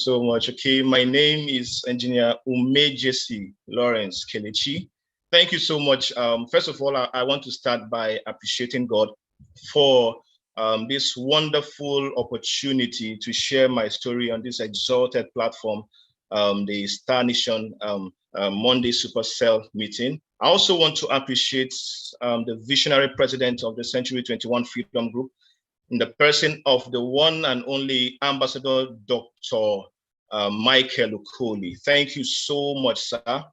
so much. Okay, my name is Engineer Umejesi Lawrence Kelechi. Thank you so much. First of all, I want to start by appreciating God for this wonderful opportunity to share my story on this exalted platform, the Star Nation Monday Supercell meeting. I also want to appreciate the visionary president of the Century 21 Freedom Group, in the person of the one and only Ambassador Dr. Michael Okoli. Thank you so much, sir.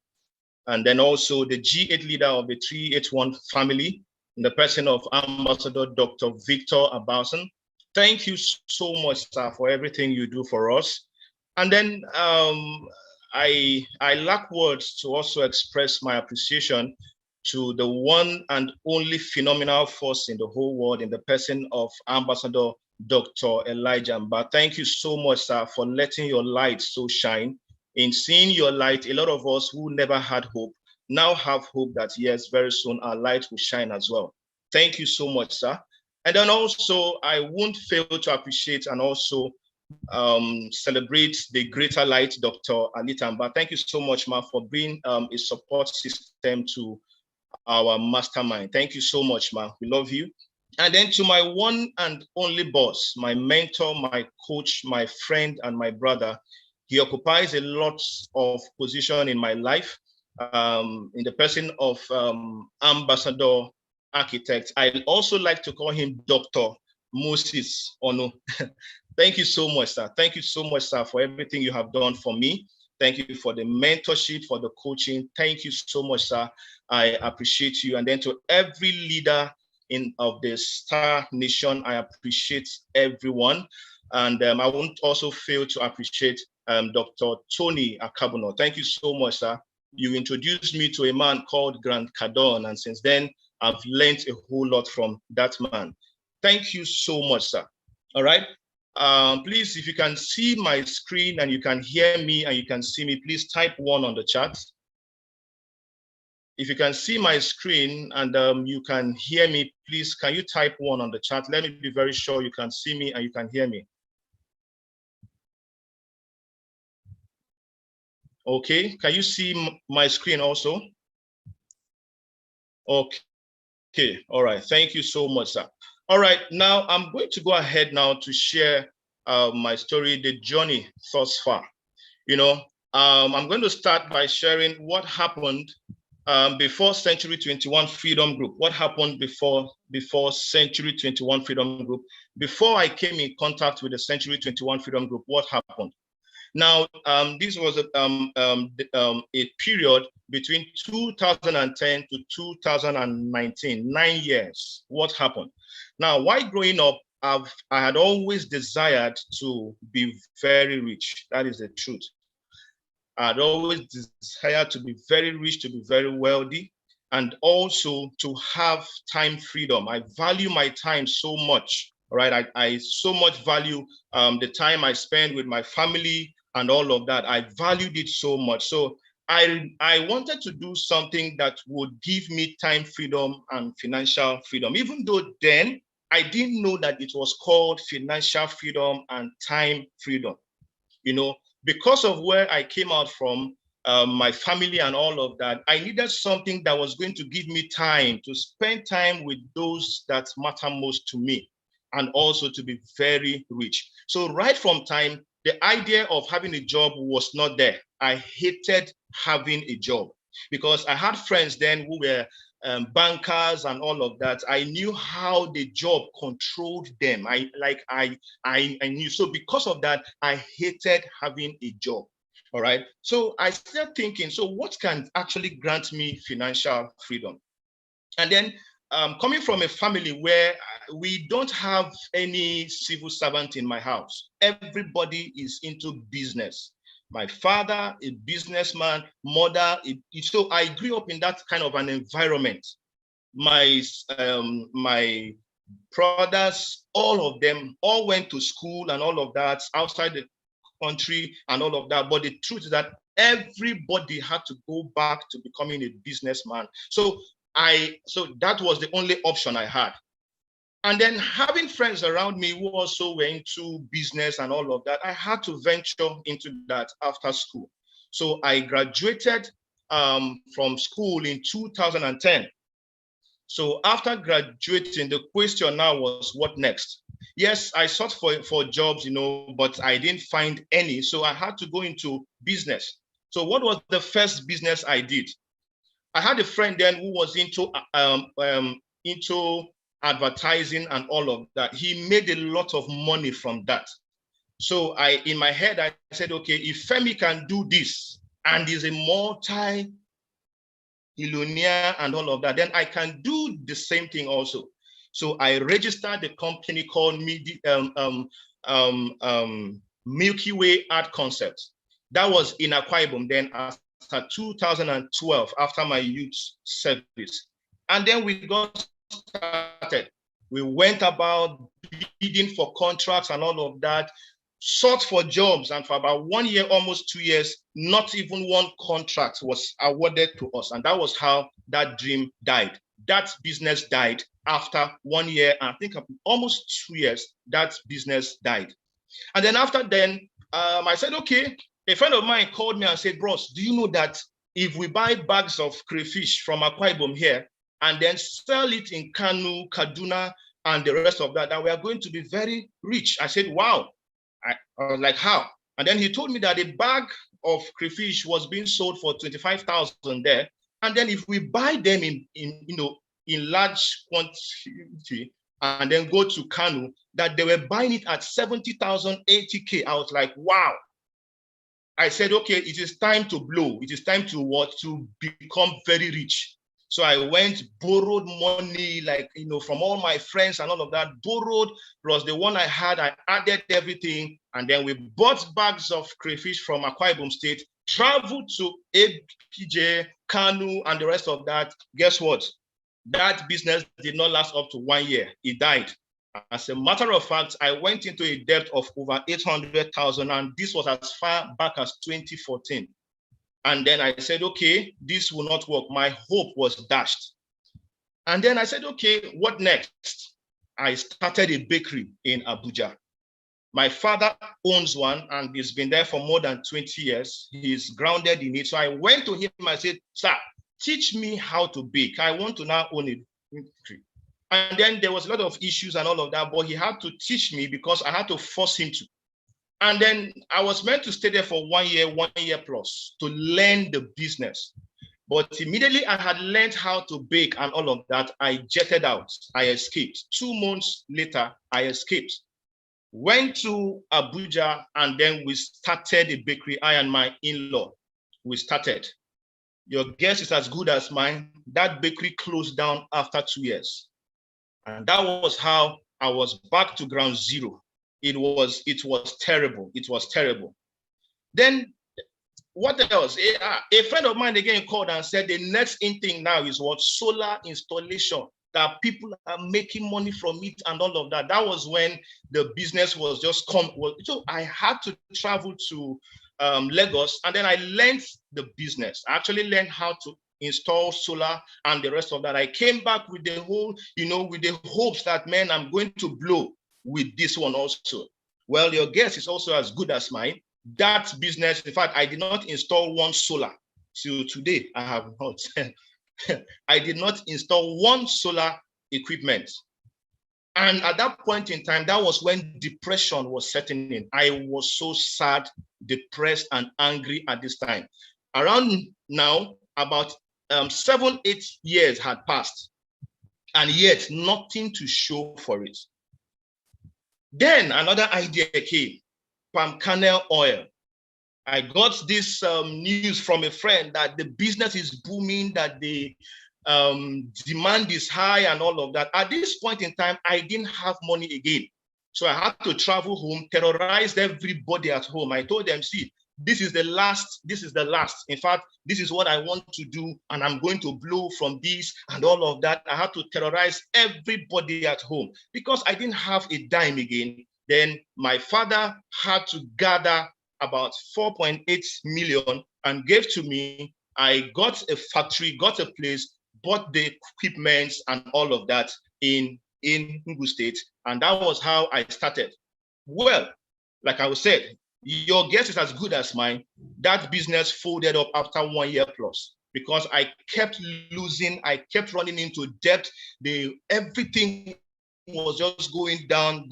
And then also the G8 leader of the 381 family, in the person of Ambassador Dr. Victor Abasan. Thank you so much, sir, for everything you do for us. And then I lack words to also express my appreciation to the one and only phenomenal force in the whole world, in the person of Ambassador Dr. Elijah Mba. Thank you so much, sir, for letting your light so shine. In seeing your light, a lot of us who never had hope now have hope that, yes, very soon our light will shine as well. Thank you so much, sir. And then also, I won't fail to appreciate and also celebrate the greater light, Dr. Anita Mba. Thank you so much, ma, for being a support system to our mastermind. Thank you so much, ma. We love you. And then to my one and only boss, my mentor, my coach, my friend, and my brother. He occupies a lot of position in my life, in the person of Ambassador Architect. I also like to call him Dr. Moses Ono. Thank you so much, sir. Thank you so much, sir, for everything you have done for me. Thank you for the mentorship, for the coaching. Thank you so much, sir. I appreciate you. And then to every leader of the Star Nation, I appreciate everyone. And I won't also fail to appreciate Dr. Tony Akabuno. Thank you so much, sir. You introduced me to a man called Grant Cardone, and since then, I've learned a whole lot from that man. Thank you so much, sir. All right. Please, if you can see my screen and you can hear me and you can see me, please type 1 on the chat. If you can see my screen and you can hear me, please, can you type 1 on the chat? Let me be very sure you can see me and you can hear me. Okay, can you see my screen also? Okay, all right, thank you so much, sir. All right, now I'm going to go ahead now to share my story, the journey thus far. You know, I'm going to start by sharing what happened before Century 21 Freedom Group. What happened before Century 21 Freedom Group? Before I came in contact with the Century 21 Freedom Group, what happened? Now, this was a period between 2010 to 2019, 9 years. What happened? Now, while growing up, I had always desired to be very rich. That is the truth. I'd always desired to be very rich, to be very wealthy, and also to have time freedom. I value my time so much, right? I so much value the time I spend with my family and all of that. I valued it so much. So I wanted to do something that would give me time freedom and financial freedom, even though then I didn't know that it was called financial freedom and time freedom. You know, because of where I came out from, my family and all of that, I needed something that was going to give me time to spend time with those that matter most to me, and also to be very rich. So right from time, the idea of having a job was not there. I hated having a job because I had friends then who were bankers and all of that. I knew how the job controlled them. I knew. So because of that, I hated having a job. All right. So I started thinking, so what can actually grant me financial freedom? And then coming from a family where we don't have any civil servant in my house, everybody is into business. My father, a businessman, mother. So I grew up in that kind of an environment. My brothers, all of them, all went to school and all of that outside the country and all of that. But the truth is that everybody had to go back to becoming a businessman. So that was the only option I had. And then having friends around me who also were into business and all of that, I had to venture into that after school. So I graduated from school in 2010. So after graduating, the question now was, what next? Yes, I sought for jobs, but I didn't find any. So I had to go into business. So what was the first business I did? I had a friend then who was into advertising and all of that. He made a lot of money from that. So in my head, I said, okay, if Femi can do this and is a multi-millionaire and all of that, then I can do the same thing also. So I registered the company called Milky Way Art Concepts. That was in Akwa Ibom then after 2012, after my youth service. And then we got started. We went about bidding for contracts and all of that, sought for jobs, and for about 1 year, almost 2 years, not even one contract was awarded to us. And that was how that dream died. That business died after 1 year, I think almost 2 years, that business died. And then after then, I said, okay, a friend of mine called me and said, bros, do you know that if we buy bags of crayfish from Akwa Ibom here and then sell it in Kanu, Kaduna, and the rest of that, that we are going to be very rich? I said, wow. I was like, how? And then he told me that a bag of crayfish was being sold for 25,000 there. And then if we buy them in large quantity and then go to Kanu, that they were buying it at 70,000, 80K. I was like, wow. I said, okay, it is time to blow. It is time to what? To become very rich. So I went, borrowed money, from all my friends and all of that, borrowed, plus the one I had, I added everything. And then we bought bags of crayfish from Akwa Ibom State, traveled to APJ, Kanu, and the rest of that. Guess what? That business did not last up to 1 year. It died. As a matter of fact, I went into a debt of over 800,000, and this was as far back as 2014. And then I said, okay, this will not work. My hope was dashed. And then I said, okay, what next? I started a bakery in Abuja. My father owns one, and he's been there for more than 20 years. He's grounded in it. So I went to him and I said, sir, teach me how to bake. I want to now own a bakery. And then there was a lot of issues and all of that, but he had to teach me because I had to force him to. And then I was meant to stay there for 1 year plus to learn the business. But immediately I had learned how to bake and all of that, I jetted out. I escaped. 2 months later, I escaped. Went to Abuja, and then we started a bakery. I and my in-law, we started. Your guess is as good as mine. That bakery closed down after 2 years. And that was how I was back to ground zero. It was terrible. It was terrible. Then what else? A friend of mine again called and said the next in thing now is what? Solar installation, that people are making money from it and all of that. That was when the business was just come. So I had to travel to Lagos, and then I learned the business. I actually learned how to install solar and the rest of that. I came back with the whole, with the hopes that, man, I'm going to blow with this one also. Well, your guess is also as good as mine. That business, in fact, I did not install one solar. Till today, I have not. I did not install one solar equipment. And at that point in time, that was when depression was setting in. I was so sad, depressed, and angry at this time. Around now, about 7, 8 years had passed, and yet nothing to show for it. Then another idea came, palm kernel oil. I got this news from a friend that the business is booming, that the demand is high and all of that. At this point in time, I didn't have money again. So I had to travel home, terrorize everybody at home. I told them, see, this is the last. This is the last. In fact, this is what I want to do, and I'm going to blow from this and all of that. I had to terrorize everybody at home because I didn't have a dime again. Then my father had to gather about 4.8 million and gave to me. I got a factory, got a place, bought the equipment and all of that in in Engr State. And that was how I started. Well, like I said, your guess is as good as mine. That business folded up after 1 year plus because I kept losing. I kept running into debt. Everything was just going down.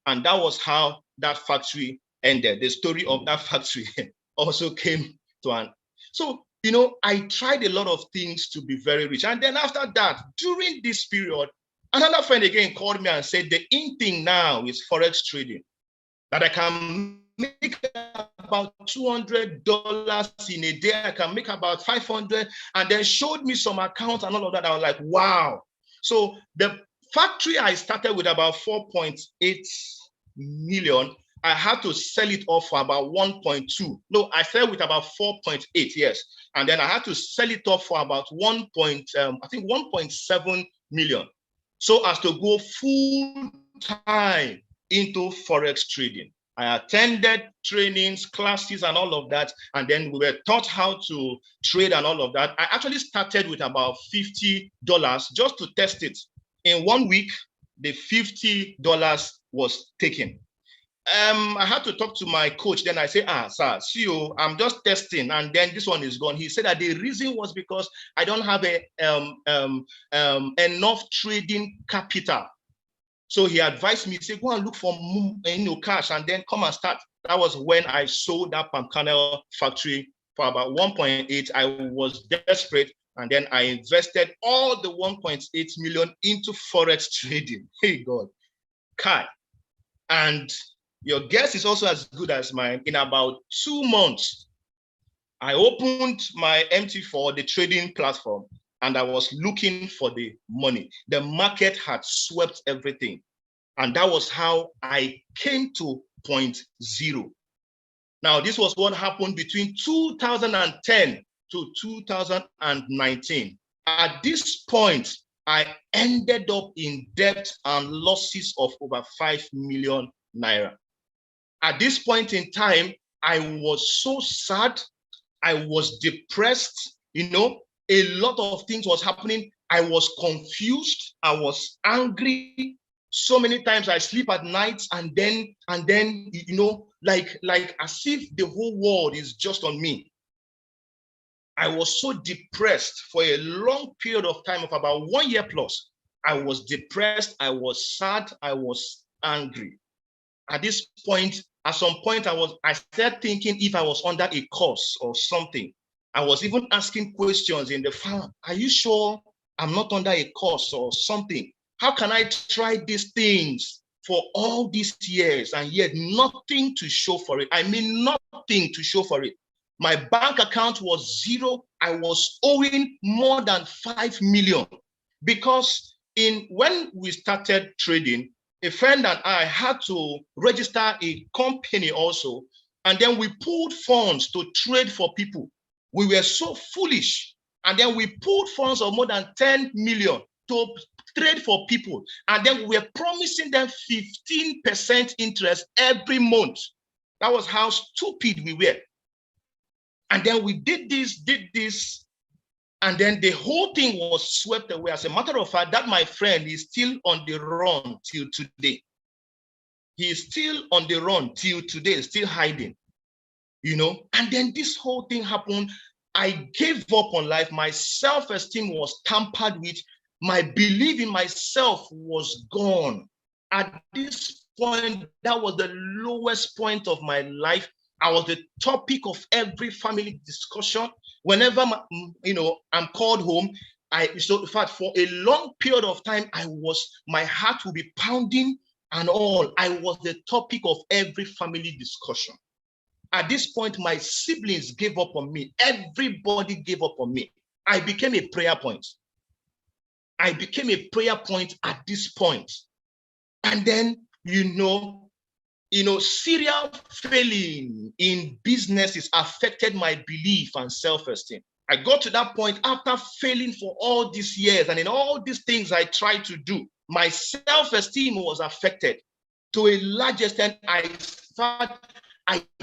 And that was how that factory ended. The story of that factory also came to an. So, I tried a lot of things to be very rich. And then after that, during this period, another friend again called me and said, the in thing now is Forex trading, that I can make about $200 in a day. I can make about 500, and then showed me some accounts and all of that. I was like, wow. So the factory I started with about 4.8 million. I had to sell it off for about 1.2. No, I fell with about 4.8, yes. And then I had to sell it off for about 1.7 million. So as to go full time into Forex trading. I attended trainings, classes, and all of that. And then we were taught how to trade and all of that. I actually started with about $50 just to test it. In 1 week, the $50 was taken. I had to talk to my coach. Then I say, sir, CEO, I'm just testing, and then this one is gone. He said that the reason was because I don't have enough trading capital. So he advised me, say, go and look for cash and then come and start. That was when I sold that palm kernel factory for about 1.8. I was desperate, and then I invested all the 1.8 million into Forex trading. Hey God, Kai. And your guess is also as good as mine. In about 2 months, I opened my MT4, the trading platform, and I was looking for the money. The market had swept everything. And that was how I came to point zero. Now, this was what happened between 2010 to 2019. At this point, I ended up in debt and losses of over 5 million naira. At this point in time, I was so sad. I was depressed. A lot of things was happening. I was confused. I was angry. So many times I sleep at night, and then, like as if the whole world is just on me. I was so depressed for a long period of time of about 1 year plus. I was depressed. I was sad. I was angry. At this point, at some point, I started thinking if I was under a curse or something. I was even asking questions in the farm. Are you sure I'm not under a curse or something? How can I try these things for all these years and yet nothing to show for it? I mean, nothing to show for it. My bank account was zero. I was owing more than 5 million because when we started trading, a friend and I had to register a company also, and then we pulled funds to trade for people. We were so foolish, and then we pulled funds of more than 10 million to trade for people, and then we were promising them 15% interest every month. That was how stupid we were. And then we did this, and then the whole thing was swept away. As a matter of fact, that my friend is still on the run till today. He is still on the run till today, still hiding, And then this whole thing happened. I gave up on life. My self-esteem was tampered with. My belief in myself was gone. At this point, that was the lowest point of my life. I was the topic of every family discussion. Whenever I'm called home, in fact, for a long period of time, my heart would be pounding and all. I was the topic of every family discussion. At this point, my siblings gave up on me. Everybody gave up on me. I became a prayer point. I became a prayer point at this point. And then, serial failing in businesses affected my belief and self-esteem. I got to that point after failing for all these years, and in all these things I tried to do, my self-esteem was affected. To a large extent, I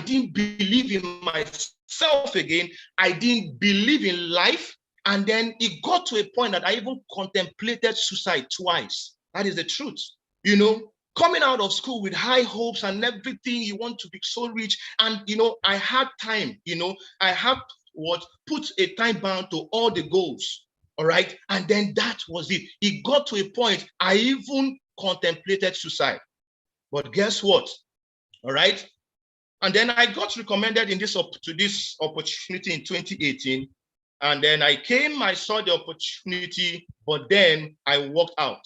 didn't believe in myself again. I didn't believe in life. And then it got to a point that I even contemplated suicide twice. That is the truth. Coming out of school with high hopes and everything, you want to be so rich. And, I had time, I had put a time bound to all the goals. All right. And then that was it. It got to a point, I even contemplated suicide. But guess what? All right. And then I got recommended to this opportunity in 2018. And then I saw the opportunity, but then I walked out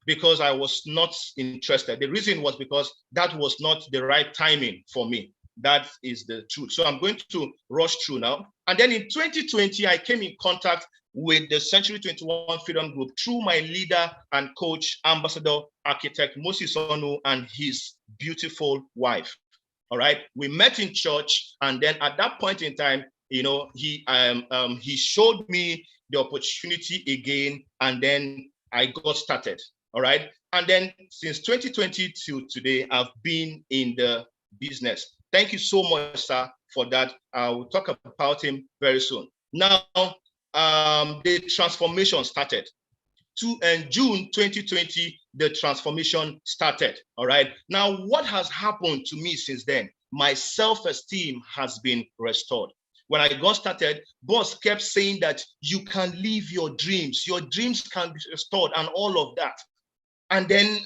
because I was not interested. The reason was because that was not the right timing for me. That is the truth. So I'm going to rush through now. And then in 2020, I came in contact with the Century 21 Freedom Group through my leader and coach, Ambassador Architect Moses Onu, and his beautiful wife. All right. We met in church. And then at that point in time, he showed me the opportunity again. And then I got started. All right. And then since 2020 to today, I've been in the business. Thank you so much, sir, for that. I will talk about him very soon. Now, the transformation started. In June 2020, the transformation started. All right. Now, what has happened to me since then? My self-esteem has been restored. When I got started, boss kept saying that you can live your dreams can be restored and all of that. And then,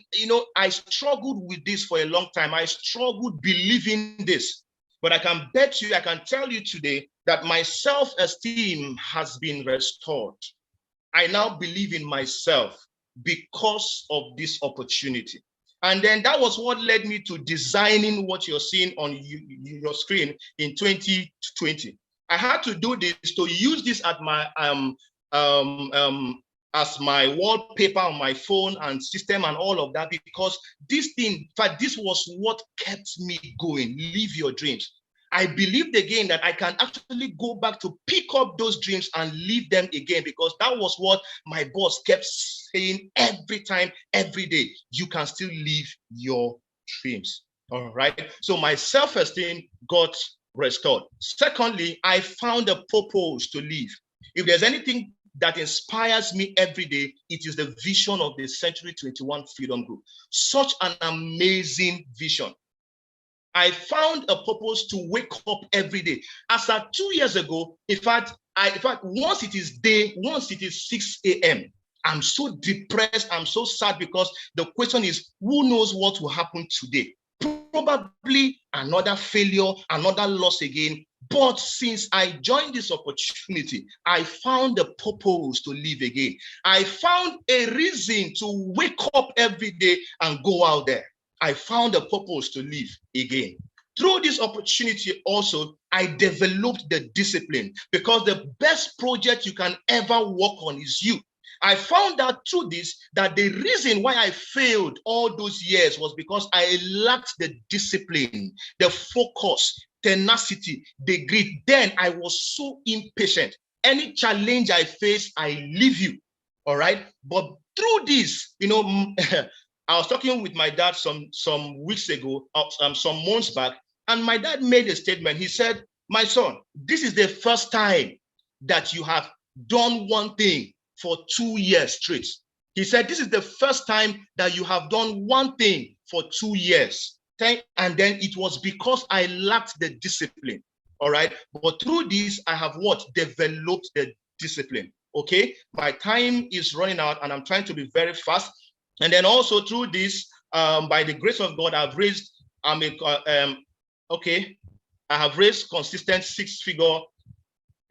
I struggled with this for a long time. I struggled believing this. But I can tell you today that my self-esteem has been restored. I now believe in myself because of this opportunity. And then that was what led me to designing what you're seeing on your screen in 2020. I had to do this to use this at my as my wallpaper on my phone and system and all of that, because this thing, in fact, this was what kept me going. Live your dreams. I believed again that I can actually go back to pick up those dreams and live them again, because that was what my boss kept saying every time, every day. You can still live your dreams. All right. So my self-esteem got restored. Secondly, I found a purpose to live. If there's anything that inspires me every day, it is the vision of the Century 21 Freedom Group. Such an amazing vision. I found a purpose to wake up every day. As at 2 years ago, in fact, once it is 6 a.m., I'm so depressed, I'm so sad, because the question is, who knows what will happen today? Probably another failure, another loss again. But since I joined this opportunity, I found a purpose to live again. I found a reason to wake up every day and go out there. I found a purpose to live again. Through this opportunity also, I developed the discipline, because the best project you can ever work on is you. I found out through this that the reason why I failed all those years was because I lacked the discipline, the focus, tenacity, the grit. Then I was so impatient. Any challenge I face, I leave you. All right. But through this, I was talking with my dad some weeks ago, some months back, and my dad made a statement. He said, "My son, this is the first time that you have done one thing for 2 years straight." He said, "This is the first time that you have done one thing for 2 years." And then it was because I lacked the discipline. All right. But through this, I have developed the discipline. Okay. My time is running out and I'm trying to be very fast. And then also through this, by the grace of God, I've raised, I have raised consistent 6-figure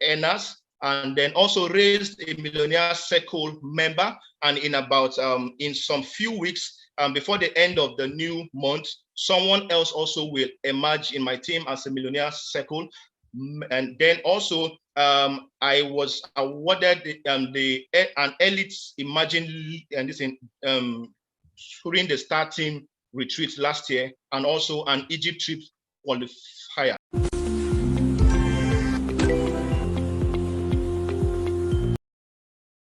earners, and then also raised a Millionaire Circle member. And in some few weeks, before the end of the new month, someone else also will emerge in my team as a Millionaire Circle. And then also, I was awarded an elite emerging during the starting retreat last year, and also an Egypt trip qualifier.